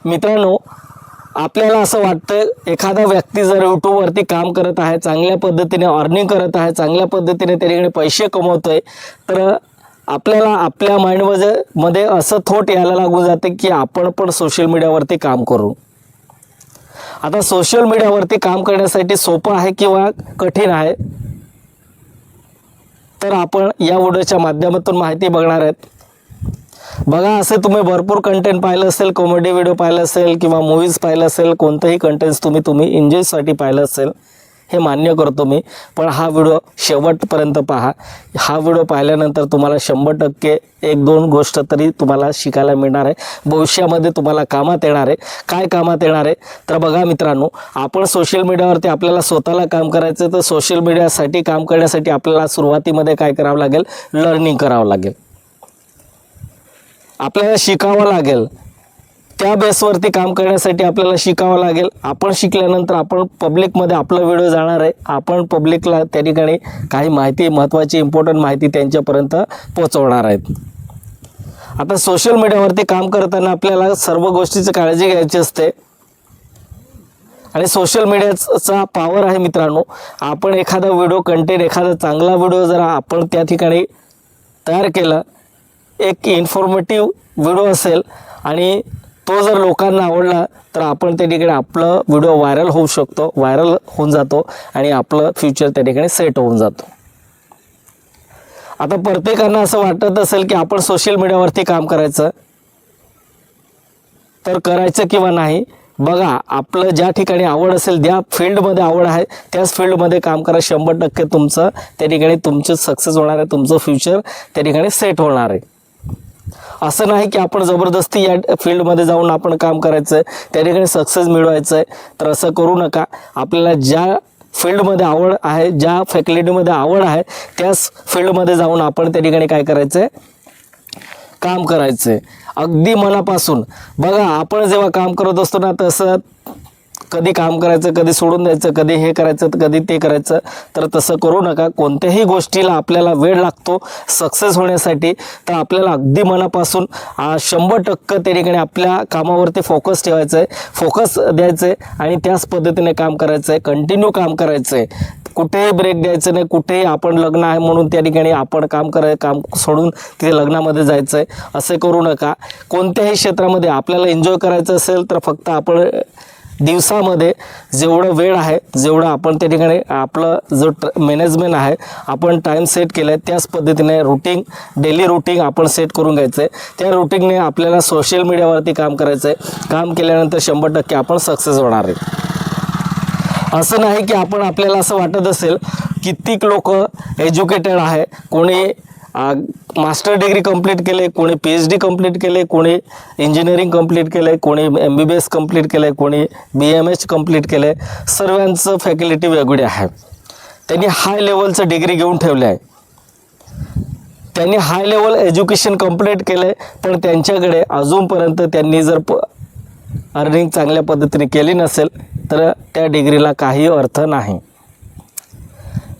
मित्रांनो, आपल्याला असं वाटतं एखादा व्यक्ती जर यूट्यूबवरती काम करत आहे, चांगल्या पद्धतीने अर्निंग करत आहे, चांगल्या पद्धतीने त्याच्याकडे पैसे कमवतोय, तर आपल्याला आपल्या माइंडमध्ये असं थॉट यायला लागून जाते की आपण पण सोशल मीडियावरती काम करू. आता सोशल मीडियावरती काम करण्यासाठी सोपं आहे किंवा कठीण आहे, तर आपण या व्हिडिओच्या माध्यमातून माहिती बघणार आहेत. बघा, असे तुम्ही भरपूर कंटेंट पाहिलं असेल, कॉमेडी व्हिडिओ पाहिलं असेल किंवा मूवीज पाहिलं असेल, कोणतंही कंटेंट्स तुम्ही एन्जॉयसाठी पाहिलं असेल, हे मान्य करतो मी. पण हा व्हिडिओ शेवटपर्यंत पहा. हा व्हिडिओ पाहिल्यानंतर तुम्हाला 100% एक दोन गोष्ट तरी तुम्हाला शिकायला मिळणार आहे, भविष्यामध्ये तुम्हाला कामात येणार आहे. काय कामात येणार आहे तर बघा मित्रांनो, आपण सोशल मीडियावरती आपल्याला स्वतःला काम करायचं, तर सोशल मीडियासाठी काम करण्यासाठी आपल्याला सुरुवातीमध्ये काय करावं लागेल, लर्निंग करावं लागेल, आपल्याला शिकावं लागेल. त्या बेसवरती काम करण्यासाठी आपल्याला शिकावं लागेल. आपण शिकल्यानंतर आपण पब्लिकमध्ये आपला व्हिडिओ जाणार आहे, आपण पब्लिकला त्या ठिकाणी काही माहिती, महत्त्वाची इम्पॉर्टंट माहिती त्यांच्यापर्यंत पोहोचवणार आहेत. आता सोशल मीडियावरती काम करताना आपल्याला सर्व गोष्टीची काळजी घ्यायची असते आणि सोशल मीडियाचा पॉवर आहे मित्रांनो. आपण एखादा व्हिडिओ कंटेंट, एखादा चांगला व्हिडिओ जर आपण त्या ठिकाणी तयार केला, एक इन्फॉर्मेटिव्ह व्हिडिओ असेल आणि तो जर लोकांना आवडला, तर आपण त्या ठिकाणी आपलं व्हिडिओ व्हायरल होऊ शकतो, व्हायरल होऊन जातो आणि आपलं फ्युचर त्या ठिकाणी सेट होऊन जातो. आता प्रत्येकांना असं वाटत असेल की आपण सोशल मीडियावरती काम करायचं, तर करायचं किंवा नाही. बघा, आपलं ज्या ठिकाणी आवड असेल, ज्या फील्डमध्ये आवड आहे त्याच फील्डमध्ये काम करा. 100% तुमचं त्या ठिकाणी तुमचं सक्सेस होणार आहे, तुमचं फ्युचर त्या ठिकाणी सेट होणार आहे. असं नाही की आपण जबरदस्ती या फील्डमध्ये जाऊन आपण काम करायचं आहे, त्या ठिकाणी सक्सेस मिळवायचं आहे, तर असं करू नका. आपल्याला ज्या फील्डमध्ये आवड आहे, ज्या फॅकल्टीमध्ये आवड आहे, त्याच फील्डमध्ये जाऊन आपण त्या ठिकाणी काय करायचं आहे, काम करायचं आहे अगदी मनापासून. बघा, आपण जेव्हा काम करत असतो ना, तसं कधी काम करायचं, कधी सोडून द्यायचं, कधी हे करायचं, कधी ते करायचं, तर तसं करू नका. कोणत्याही गोष्टीला आपल्याला वेळ लागतो सक्सेस होण्यासाठी, तर आपल्याला अगदी मनापासून 100% त्या ठिकाणी आपल्या कामावरती फोकस ठेवायचं आहे, फोकस द्यायचं आहे आणि त्याच पद्धतीने काम करायचं आहे, कंटिन्यू काम करायचं आहे. कुठेही ब्रेक द्यायचं नाही, कुठेही आपण लग्न आहे म्हणून त्या ठिकाणी आपण काम सोडून तिथे लग्नामध्ये जायचं आहे, असे करू नका. कोणत्याही क्षेत्रामध्ये आपल्याला एन्जॉय करायचं असेल, तर फक्त आपण दिवसामध्ये जेवढं वेळ आहे, जेवढं आपण त्या ठिकाणी आपलं जो मॅनेजमेंट आहे, आपण टाईम सेट केलं आहे, त्याच पद्धतीने डेली रुटीन आपण सेट करून घ्यायचं आहे. त्या रुटीनने आपल्याला सोशल मीडियावरती काम करायचं आहे. काम केल्यानंतर 100% आपण सक्सेस होणार आहे. असं नाही की आपल्याला असं वाटत असेल, कित्येक लोक एज्युकेटेड आहे, कोणी मास्टर डिग्री कंप्लीट केले, कोणी PhD कंप्लीट केले, कोणी इंजिनिअरिंग कंप्लीट केले, कोणी MBBS कंप्लीट केले, कोणी BMH कंप्लीट केले. सर्वांचं फॅकल्टी वेगळी आहे. त्यांनी हाय लेवलचं डिग्री घेऊन ठेवले आहे, त्यांनी हाय लेवल एज्युकेशन कंप्लीट केले, पण त्यांच्याकडे अजूनपर्यंत त्यांनी जर अर्निंग चांगल्या पद्धतीने केली नसेल, तर त्या डिग्रीला काही अर्थ नाही.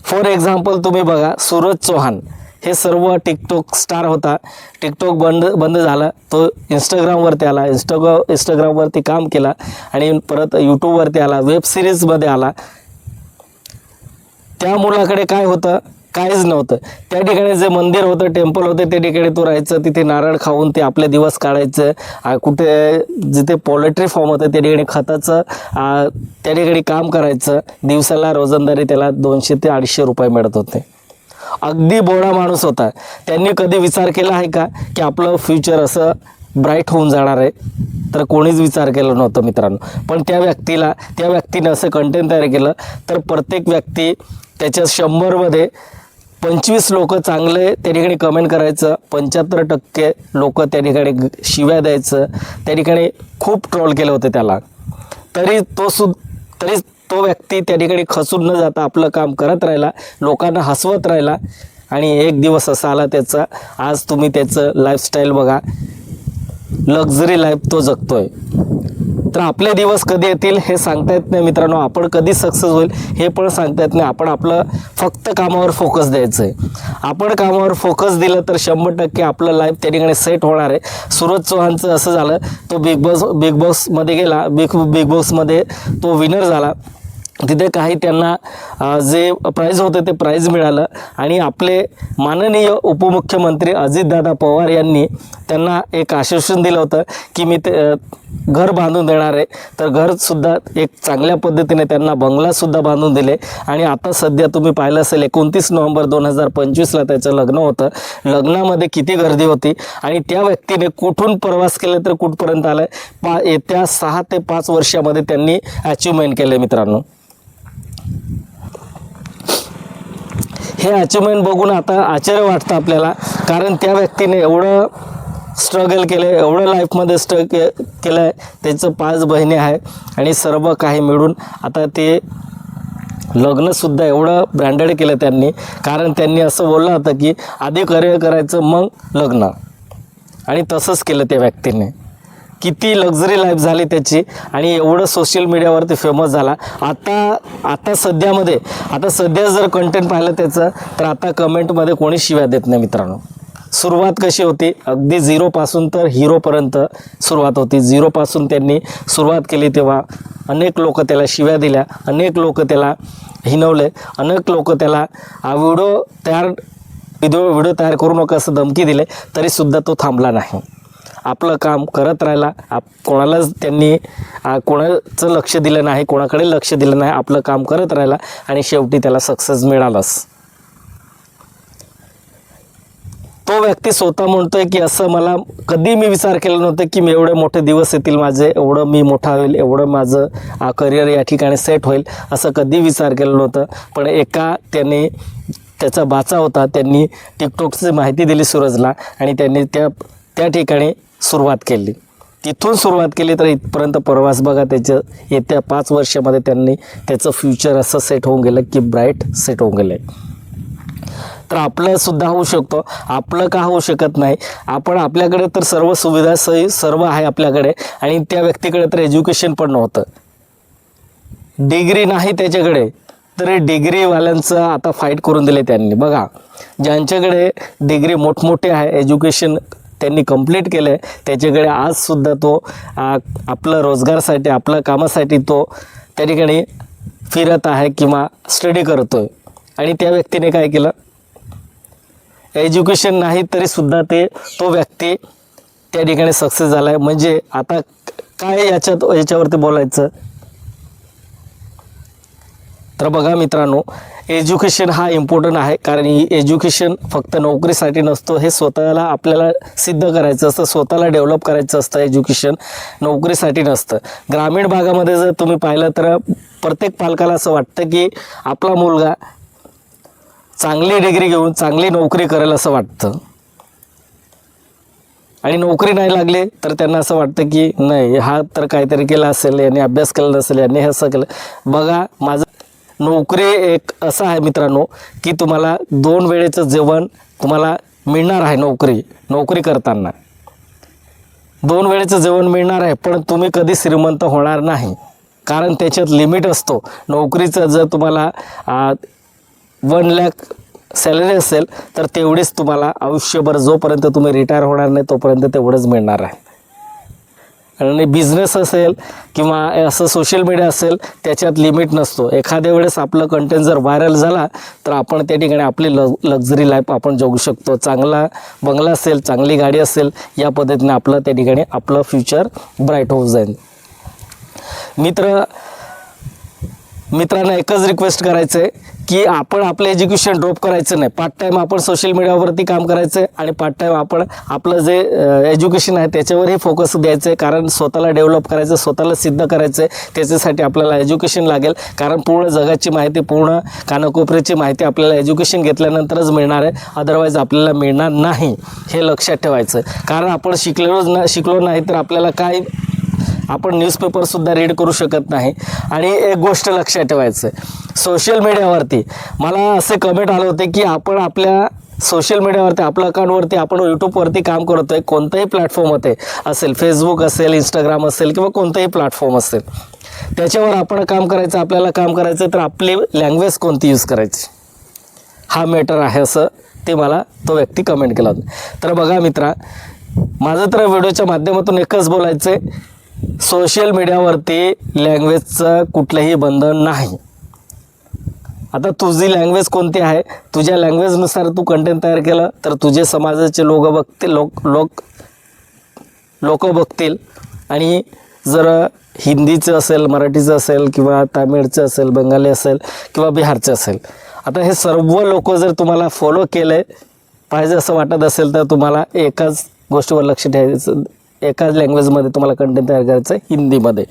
फॉर एक्झाम्पल तुम्ही बघा, सूरज चौहान हे सर्व टिकटॉक स्टार होता. टिकटॉक बंद झाला, तो इंस्टाग्रामवरती आला, इंस्टाग्रामवरती काम केला आणि परत यूट्यूबवरती आला, वेब सिरीजमध्ये आला. त्या मुलाकडे काय होतं, काहीच नव्हतं. त्या ठिकाणी जे मंदिर होतं, टेम्पल होतं, त्या ठिकाणी तो राहायचं, तिथे नारळ खाऊन ते आपले दिवस काढायचं. कुठे जिथे पोल्ट्री फार्म होतं त्या ठिकाणी खताचं त्या ठिकाणी काम करायचं. दिवसाला रोजंदारी त्याला 200 ते 250 रुपये मिळत होते. अगदी बोळा माणूस होता. त्यांनी कधी विचार केला आहे का की आपलं फ्युचर असं ब्राईट होऊन जाणार आहे? तर कोणीच विचार केला नव्हतं मित्रांनो. पण त्या व्यक्तीनं असं कंटेंट तयार केलं, तर प्रत्येक व्यक्ती त्याच्या 100मध्ये 25 लोक चांगले त्या ठिकाणी कमेंट करायचं, 75% लोक त्या ठिकाणी शिव्या द्यायचं. त्या ठिकाणी खूप ट्रोल केलं होतं त्याला. तरी तो व्यक्ती त्या ठिकाणी खचून न जाता आपलं काम करत राहिला, लोकांना हसवत राहिला आणि एक दिवस असा आला त्याचा. आज तुम्ही त्याचं लाईफस्टाईल बघा, लक्झरी लाईफ तो जगतोय. तर आपले दिवस कधी येतील हे सांगता येत नाही मित्रांनो. आपण कधी सक्सेस होईल हे पण सांगता येत नाही. आपण आपलं फक्त कामावर फोकस द्यायचं आहे. आपण कामावर फोकस दिलं तर 100% आपलं लाईफ त्या ठिकाणी सेट होणार आहे. सूरज चौहानचं असं झालं, तो बिग बॉसमध्ये गेला, बिग बॉसमध्ये तो विनर झाला. तिथे काही त्यांना जे प्राईज होते ते प्राईज मिळालं आणि आपले माननीय उपमुख्यमंत्री अजितदादा पवार यांनी त्यांना एक आश्वासन दिलं होतं की मी ते घर बांधून देणार आहे. तर घरसुद्धा एक चांगल्या पद्धतीने त्यांना बंगलासुद्धा बांधून दिले. आणि आता सध्या तुम्ही पाहिलं असेल 29 नोव्हेंबर 2025ला त्याचं लग्न होतं. लग्नामध्ये किती गर्दी होती आणि त्या व्यक्तीने कुठून प्रवास केला तर कुठपर्यंत आलं आहे. येत्या 6 ते 5 वर्षामध्ये त्यांनी अचिव्हमेंट केले मित्रांनो. हे अचिव्हमेंट बघून आता आश्चर्य वाटतं आपल्याला, कारण त्या व्यक्तीने एवढं स्ट्रगल केलं, एवढं लाईफमध्ये केलं आहे. त्याचं 5 बहिणी आहे आणि सर्व काही मिळून आता ते लग्नसुद्धा एवढं ब्रँडेड केलं त्यांनी. कारण त्यांनी असं बोललं होतं की आधी करिअर करायचं मग लग्न, आणि तसंच केलं त्या व्यक्तीने. किती लक्झरी लाईफ झाली त्याची आणि एवढं सोशल मीडियावरती फेमस झाला. आता सध्या जर कंटेंट पाहिलं त्याचं तर आता कमेंटमध्ये कोणी शिव्या देत नाही मित्रांनो. सुरुवात कशी होती, अगदी झिरोपासून तर हिरोपर्यंत सुरुवात होती. झिरोपासून त्यांनी सुरुवात केली तेव्हा अनेक लोक त्याला शिव्या दिल्या, अनेक लोक त्याला हिणवले, अनेक लोक त्याला व्हिडिओ तयार करू नका असं धमकी दिले, तरीसुद्धा तो थांबला नाही. आपलं काम करत राहिला. कोणालाच त्यांनी कोणाचं लक्ष दिलं नाही, कोणाकडे लक्ष दिलं नाही. आपलं काम करत राहिला आणि शेवटी त्याला सक्सेस मिळालंच. तो व्यक्ती स्वतः म्हणतोय की असं मला कधी मी विचार केला नव्हता की मी एवढे मोठे दिवस येतील माझे, एवढं मी मोठा होईल, एवढं माझं करिअर या ठिकाणी सेट होईल, असं कधी विचार केलं नव्हतं. पण त्यांनी त्याचा बाचा होता, त्यांनी टिकटॉकची माहिती दिली सूरजला आणि त्यांनी त्या ठिकाणी सुरुवात केली. तिथून सुरुवात केली तर इथपर्यंत प्रवास बघा. त्याचं येत्या 5 वर्षामध्ये त्यांनी त्याचं फ्युचर असं सेट होऊन गेलं की ब्राईट सेट होऊन गेलं आहे. तर आपलंसुद्धा होऊ शकतो. आपलं का होऊ शकत नाही? आपल्याकडे तर सर्व सुविधा सर्व आहे आपल्याकडे, आणि त्या व्यक्तीकडे तर एज्युकेशन पण नव्हतं, डिग्री नाही त्याच्याकडे. तर डिग्रीवाल्यांचं आता फाईट करून दिले त्यांनी. बघा, ज्यांच्याकडे डिग्री मोठमोठे आहे, एज्युकेशन त्यांनी कंप्लीट केलं आहे, त्याच्याकडे आजसुद्धा तो आपलं रोजगारासाठी, आपल्या कामासाठी तो त्या ठिकाणी फिरत आहे किंवा स्टडी करतो आहे. आणि त्या व्यक्तीने काय केलं, एज्युकेशन नाही तरीसुद्धा तो व्यक्ती त्या ठिकाणी सक्सेस झाला आहे. म्हणजे आता काय याच्यावरती बोलायचं. तर बघा मित्रांनो, एज्युकेशन हा इम्पॉर्टंट आहे. कारण एज्युकेशन फक्त नोकरीसाठी नसतो, हे स्वतःला आपल्याला सिद्ध करायचं असतं, स्वतःला डेव्हलप करायचं असतं. एज्युकेशन नोकरीसाठी नसतं. ग्रामीण भागामध्ये जर तुम्ही पाहिलं तर प्रत्येक पालकाला असं वाटतं की आपला मुलगा चांगली डिग्री घेऊन चांगली नोकरी करेल असं वाटतं, आणि नोकरी नाही लागली तर त्यांना असं वाटतं की नाही, हा तर काहीतरी केलं असेल, याने अभ्यास केला नसेल, याने हे असं केलं. बघा, माझं नोकरी एक असं आहे मित्रांनो की तुम्हाला 2 वेळेचं जेवण तुम्हाला मिळणार आहे. नोकरी करताना 2 वेळेचं जेवण मिळणार आहे, पण तुम्ही कधी श्रीमंत होणार नाही, कारण त्याच्यात लिमिट असतो. नोकरीचं जर तुम्हाला 1 लाख सॅलरी असेल तर तेवढीच तुम्हाला आयुष्यभर, जोपर्यंत तुम्ही रिटायर होणार नाही तोपर्यंत तेवढंच मिळणार आहे. आणि बिझनेस असेल किंवा असं सोशल मीडिया असेल, त्याच्यात लिमिट नसतो. एखाद्या वेळेस आपलं कंटेंट जर व्हायरल झाला तर आपण त्या ठिकाणी आपली लक्झरी लाईफ आपण जगू शकतो. चांगला बंगला असेल, चांगली गाडी असेल, या पद्धतीने आपलं त्या ठिकाणी आपलं फ्युचर ब्राईट होऊन जाईल. मित्रांना एकच रिक्वेस्ट करायचं आहे की आपण आपलं एज्युकेशन ड्रॉप करायचं नाही. पार्ट टाईम आपण सोशल मीडियावरती काम करायचं आहे आणि पार्ट टाईम आपण आपलं जे एज्युकेशन आहे त्याच्यावरही फोकस द्यायचं आहे. कारण स्वतःला डेव्हलप करायचं, स्वतःला सिद्ध करायचं आहे. त्याच्यासाठी आपल्याला एज्युकेशन लागेल. कारण पूर्ण जगाची माहिती, पूर्ण कानाकोपऱ्याची माहिती आपल्याला एज्युकेशन घेतल्यानंतरच मिळणार आहे, अदरवाईज आपल्याला मिळणार नाही. हे लक्षात ठेवायचं. कारण आपण शिकलो नाही तर आपल्याला काय, आपण न्यूजपेपरसुद्धा रीड करू शकत नाही. आणि एक गोष्ट लक्षात ठेवायचं, सोशल मीडियावरती मला असे कमेंट आले होते की आपण आपल्या सोशल मीडियावरती आपल्या अकाउंटवरती आपण यूट्यूबवरती काम करतोय, कोणताही प्लॅटफॉर्म होते असेल, फेसबुक असेल, इंस्टाग्राम असेल किंवा कोणताही प्लॅटफॉर्म असेल, त्याच्यावर आपण काम करायचं. आपल्याला काम करायचं तर आपली लँग्वेज कोणती यूज करायची हा मॅटर आहे, असं ते मला तो व्यक्ती कमेंट केला होता. तर बघा मित्रा, माझं तर व्हिडिओच्या माध्यमातून एकच बोलायचं आहे, सोशल मीडियावरती लँग्वेजचं कुठलंही बंधन नाही. आता तुझी लँग्वेज कोणती आहे, तुझ्या लँग्वेजनुसार तू कंटेंट तयार केलं तर तुझे समाजाचे लोक बघतील. आणि जर हिंदीचं असेल, मराठीचं असेल किंवा तामिळचं असेल, बंगाली असेल किंवा बिहारचं असेल, आता हे सर्व लोक जर तुम्हाला फॉलो केले पाहिजे असं वाटत असेल तर तुम्हाला एकाच गोष्टीवर लक्ष ठेवायचं, एकाच लँग्वेजमध्ये तुम्हाला कंटेंट तयार करायचं आहे, हिंदीमध्ये.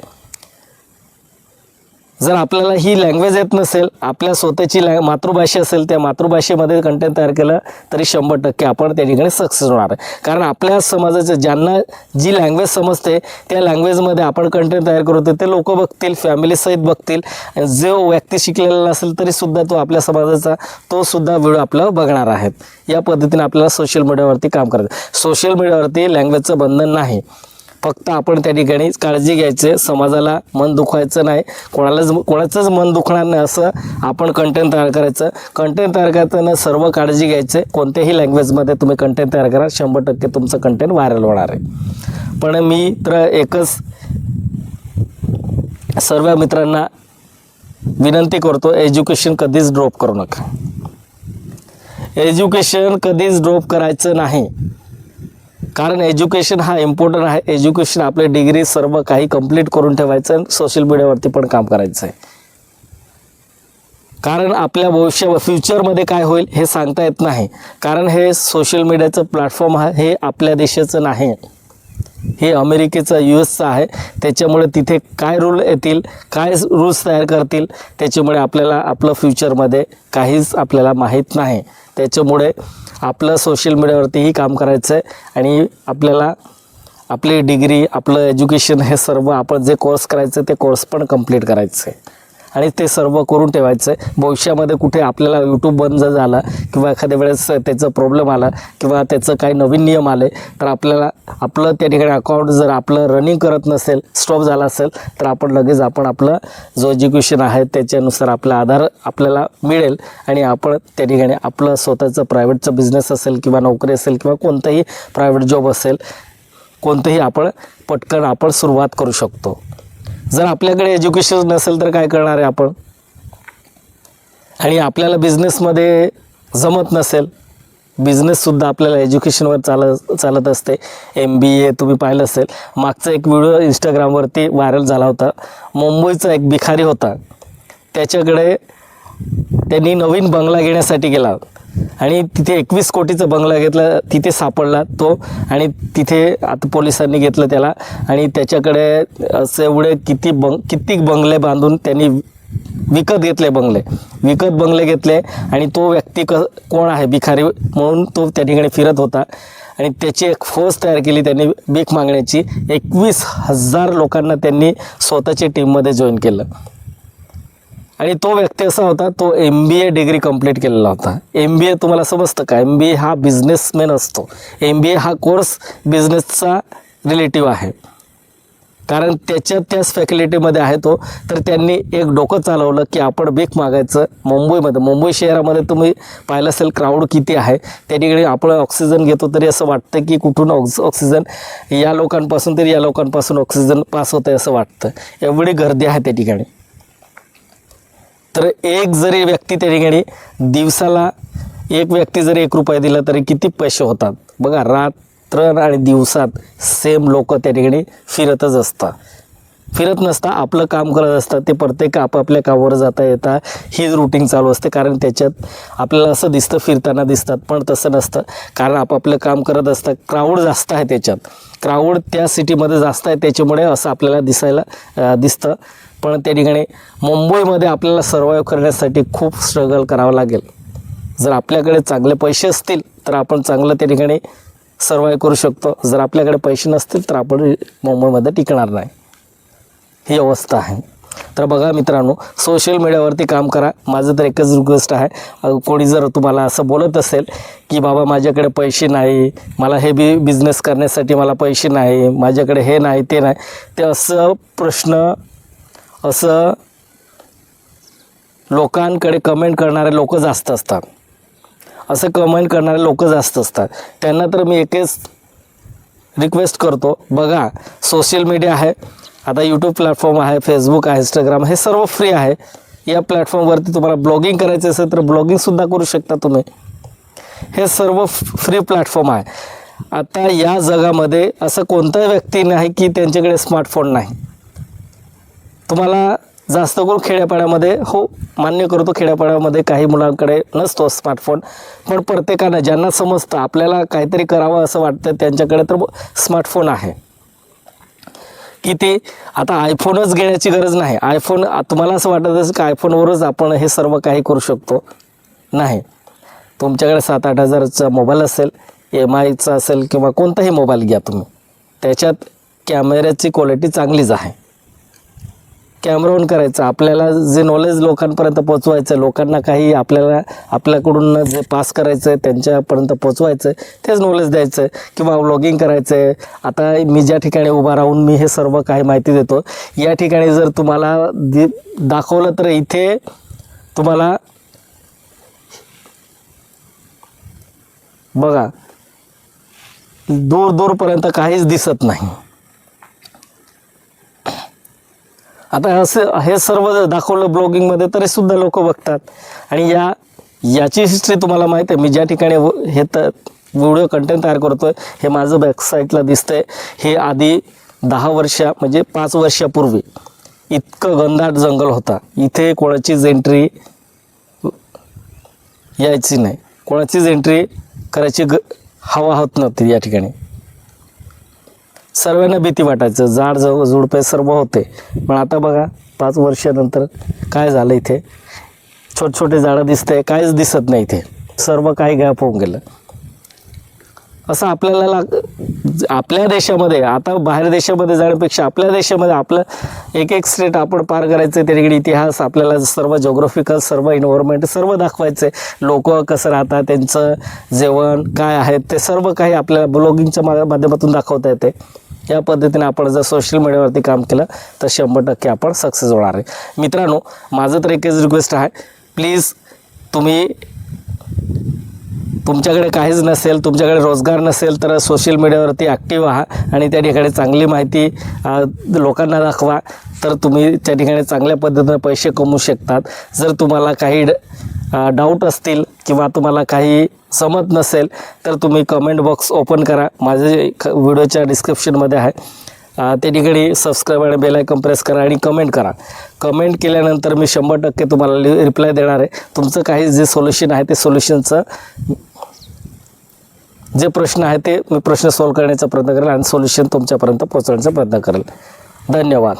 जर आपल्याला ही लँग्वेज येत नसेल, आपल्या स्वतःची मातृभाषा असेल, त्या मातृभाषेमध्ये कंटेंट तयार केलं तरी 100% आपण त्या ठिकाणी सक्सेस होणार आहे. कारण आपल्या समाजाचं ज्यांना जी लँग्वेज समजते त्या लँग्वेजमध्ये आपण कंटेंट तयार करतो ते लोक बघतील, फॅमिलीसहित बघतील. जो व्यक्ती शिकलेला नसेल तरीसुद्धा तो आपल्या समाजाचा तो सुद्धा व्हिडिओ आपल्याला बघणार आहेत. या पद्धतीने आपल्याला सोशल मीडियावरती काम करायचं. सोशल मीडियावरती लँग्वेजचं बंधन नाही, फक्त आपण त्या ठिकाणी काळजी घ्यायचे, समाजाला मन दुखवायचं नाही, कोणाचंच मन दुखणार नाही असं आपण कंटेंट तयार करायचं. कंटेंट तयार करताना सर्व काळजी घ्यायचे. कोणत्याही लँग्वेजमध्ये तुम्ही कंटेंट तयार करा, 100% तुमचं कंटेंट व्हायरल होणार आहे. पण मी तर एकच सर्व मित्रांना विनंती करतो, एज्युकेशन कधीच ड्रॉप करू नका. एज्युकेशन कधीच ड्रॉप करायचं नाही, कारण एज्युकेशन हा इम्पॉर्टंट आहे. एज्युकेशन आपले डिग्री सर्व काही कंप्लीट करून ठेवायचं आणि सोशल मीडियावरती पण काम करायचं आहे. कारण आपल्या फ्युचरमध्ये काय होईल हे सांगता येत नाही. कारण हे सोशल मीडियाचं प्लॅटफॉर्म आहे, हे आपल्या देशाचं नाही, हे अमेरिकेचं, US आहे. त्याच्यामुळे तिथे काय रूल येतील, काय रूल्स तयार करतील, त्याच्यामुळे आपल्याला आपलं फ्युचरमध्ये काहीच आपल्याला माहीत नाही. त्याच्यामुळे आपलं सोशल मीडियावरतीही काम करायचं आहे आणि आपल्याला आपली डिग्री, आपलं एज्युकेशन हे सर्व आपण जे कोर्स करायचं ते कोर्स पण कंप्लीट करायचं आहे आणि ते सर्व करून ठेवायचं आहे. भविष्यामध्ये कुठे आपल्याला यूट्यूब बंद झाला किंवा एखाद्या वेळेस त्याचा प्रॉब्लेम आला किंवा त्याचं काही नवीन नियम आले तर आपल्याला आपलं त्या ठिकाणी अकाउंट जर आपलं रनिंग करत नसेल, स्टॉप झाला असेल तर आपण लगेच आपलं जो एज्युकेशन आहे त्याच्यानुसार आपला आधार आपल्याला मिळेल आणि आपण त्या ठिकाणी आपलं स्वतःचं प्रायव्हेटचं बिझनेस असेल किंवा नोकरी असेल किंवा कोणताही प्रायव्हेट जॉब असेल, कोणतंही आपण पटकन सुरुवात करू शकतो. जर आपल्याकडे एज्युकेशन नसेल तर काय करणार आहे आपण, आणि आपल्याला बिझनेसमध्ये जमत नसेल, बिझनेससुद्धा आपल्याला एज्युकेशनवर चालत असते. MBA तुम्ही पाहिलं असेल, मागचा एक व्हिडिओ इंस्टाग्रामवरती व्हायरल झाला होता. मुंबईचा एक भिकारी होता, त्याच्याकडे त्यांनी नवीन बंगला घेण्यासाठी गेला आणि तिथे 21 कोटीचा बंगला घेतला, तिथे सापडला तो आणि तिथे आता पोलिसांनी घेतलं त्याला आणि त्याच्याकडे असे एवढे किती बंगले बांधून त्यांनी विकत बंगले घेतले आणि तो व्यक्ती कोण आहे, भिकारी म्हणून तो त्या ठिकाणी फिरत होता आणि त्याची एक फौज तयार केली त्यांनी भीक मागण्याची. 21,000 लोकांना त्यांनी स्वतःच्या टीममध्ये जॉईन केलं आणि तो व्यक्ती असा होता, तो MBA डिग्री कंप्लीट केलेला होता. MBA तुम्हाला समजतं का, MBA हा बिझनेसमॅन असतो. MBA हा कोर्स बिझनेसचा रिलेटिव्ह आहे, कारण त्याच फॅकल्टीमध्ये आहे तो. तर त्यांनी एक डोकं चालवलं की आपण भीक मागायचं. मुंबई शहरामध्ये तुम्ही पाहिलं असेल क्राऊड किती आहे, त्या ठिकाणी आपण ऑक्सिजन घेतो तरी असं वाटतं की कुठून ऑक्सिजन या लोकांपासून ऑक्सिजन पास होतं असं वाटतं, एवढी गर्दी आहे त्या ठिकाणी. तर एक जरी व्यक्ती त्या ठिकाणी दिवसाला एक व्यक्ती जरी 1 रुपया दिला तरी किती पैसे होतात बघा. रात्र आणि दिवसात सेम लोक त्या ठिकाणी फिरत नसता आपलं काम करत असतात. ते प्रत्येक आपापल्या कामावर जाता येता हीच रुटीन चालू असते, कारण त्याच्यात आपल्याला असं दिसतं फिरताना दिसतात, पण तसं नसतं. कारण आपापलं काम करत असतात. क्राऊड जास्त आहे, त्याच्यात क्राऊड त्या सिटीमध्ये जास्त आहे, त्याच्यामुळे असं आपल्याला दिसतं. पण त्या ठिकाणी मुंबईमध्ये आपल्याला सर्वाईव्ह करण्यासाठी खूप स्ट्रगल करावं लागेल. जर आपल्याकडे चांगले पैसे असतील तर आपण चांगलं त्या ठिकाणी सर्वाईव्ह करू शकतो. जर आपल्याकडे पैसे नसतील तर आपण मुंबईमध्ये टिकणार नाही, ही अवस्था आहे. तर बघा मित्रांनो, सोशल मीडियावरती काम करा. माझं तर एकच रिक्वेस्ट आहे, कोणी जर तुम्हाला असं बोलत असेल की बाबा माझ्याकडे पैसे नाही, मला हे बिझनेस करण्यासाठी मला पैसे नाही, माझ्याकडे हे नाही ते नाही, ते असं असं लोकांकडे कमेंट करणारे लोक जास्त असतात. असं कमेंट करणारे लोक जास्त असतात. त्यांना तर मी एकच रिक्वेस्ट करतो, बघा सोशल मीडिया आहे, आता यूट्यूब प्लॅटफॉर्म आहे, फेसबुक आहे, इंस्टाग्राम, हे सर्व फ्री आहे. या प्लॅटफॉर्मवरती तुम्हाला ब्लॉगिंग करायचं असेल तर ब्लॉगिंगसुद्धा करू शकता तुम्ही. हे सर्व फ्री प्लॅटफॉर्म आहे. आता या जगामध्ये असं कोणता व्यक्ती नाही की त्यांच्याकडे स्मार्टफोन नाही. तुम्हाला जास्त करून खेड्यापाड्यामध्ये, हो मान्य करतो, खेड्यापाड्यामध्ये काही मुलांकडे नसतो स्मार्टफोन, पण प्रत्येकानं ज्यांना समजतं आपल्याला काहीतरी करावं असं वाटतं त्यांच्याकडे तर स्मार्टफोन आहे. की ते आता आयफोनच घेण्याची गरज नाही. आयफोन तुम्हाला असं वाटत असेल की आयफोनवरच आपण हे सर्व काही करू शकतो, नाही. तुमच्याकडे 7-8 हजाराचा मोबाईल असेल, MIचा असेल किंवा कोणताही मोबाईल घ्या तुम्ही, त्याच्यात कॅमेऱ्याची क्वालिटी चांगलीच आहे. कॅमेरा ऑन करायचं, आपल्याला जे नॉलेज लोकांपर्यंत पोचवायचं, लोकांना काही आपल्याकडून जे पास करायचं आहे त्यांच्यापर्यंत पोचवायचं आहे, तेच नॉलेज द्यायचं आहे किंवा व्लॉगिंग करायचं आहे. आता मी ज्या ठिकाणी उभा राहून मी हे सर्व काही माहिती देतो, या ठिकाणी जर तुम्हाला दाखवलं तर इथे तुम्हाला बघा दूरपर्यंत काहीच दिसत नाही. आता हे सर्व दाखवलं ब्लॉगिंगमध्ये तरीसुद्धा लोक बघतात. आणि याची हिस्ट्री तुम्हाला माहीत आहे. मी ज्या ठिकाणी हे व्हिडिओ कंटेंट तयार करतो आहे, हे माझं बॅकसाईडला दिसतं आहे. हे आधी 10 वर्ष म्हणजे 5 वर्षापूर्वी इतकं घनदाट जंगल होता. इथे कोणाचीच एंट्री यायची नाही, कोणाचीच एंट्री करायची हवा होत नव्हती. या ठिकाणी सर्वांना भीती वाटायचं, झाड झुडपे सर्व होते. पण आता बघा 5 वर्षानंतर काय झालं, इथे छोटे झाडं दिसते, काहीच दिसत नाही. इथे सर्व काही गायब होऊन गेलं. असं आपल्याला आपल्या देशामध्ये, आता बाहेर देशामध्ये जाण्यापेक्षा आपल्या देशामध्ये आपलं एक स्टेट आपण पार करायचं, त्याकडे इतिहास आपल्याला सर्व जिओग्राफिकल सर्व एन्व्हायरमेंट सर्व दाखवायचं आहे. लोक कसं राहतात, त्यांचं जेवण काय आहे ते सर्व काही आपल्याला ब्लॉगिंगच्या माध्यमातून दाखवता येते. या पद्धतीने आपण जर सोशल मीडियावरती काम केलं तर 100% आपण सक्सेस होणार आहे. मित्रांनो, माझं तर एकच रिक्वेस्ट आहे, प्लीज तुमच्याकडे काहीच नसेल, तुमच्याकडे रोजगार नसेल तर सोशल मीडियावरती ॲक्टिव्ह व्हा आणि त्या ठिकाणी चांगली माहिती लोकांना दाखवा, तर तुम्ही त्या ठिकाणी चांगल्या पद्धतीने पैसे कमवू शकतात. जर तुम्हाला काही डाऊट असतील किंवा तुम्हाला काही समज नसेल तर तुम्ही कमेंट बॉक्स ओपन करा, माझे व्हिडिओच्या डिस्क्रिप्शनमध्ये आहे. त्या ठिकाणी सबस्क्राईब आणि बेल आयकॉन प्रेस करा आणि कमेंट करा. कमेंट केल्यानंतर मी 100% तुम्हाला रिप्लाय देणार आहे. तुमचं काही जे सोल्युशन आहे ते सोल्युशनचं जे प्रश्न आहे ते मी प्रश्न सॉल्व्ह करण्याचा प्रयत्न करेल आणि सोल्युशन तुमच्यापर्यंत पोहोचवण्याचा प्रयत्न करेल. धन्यवाद.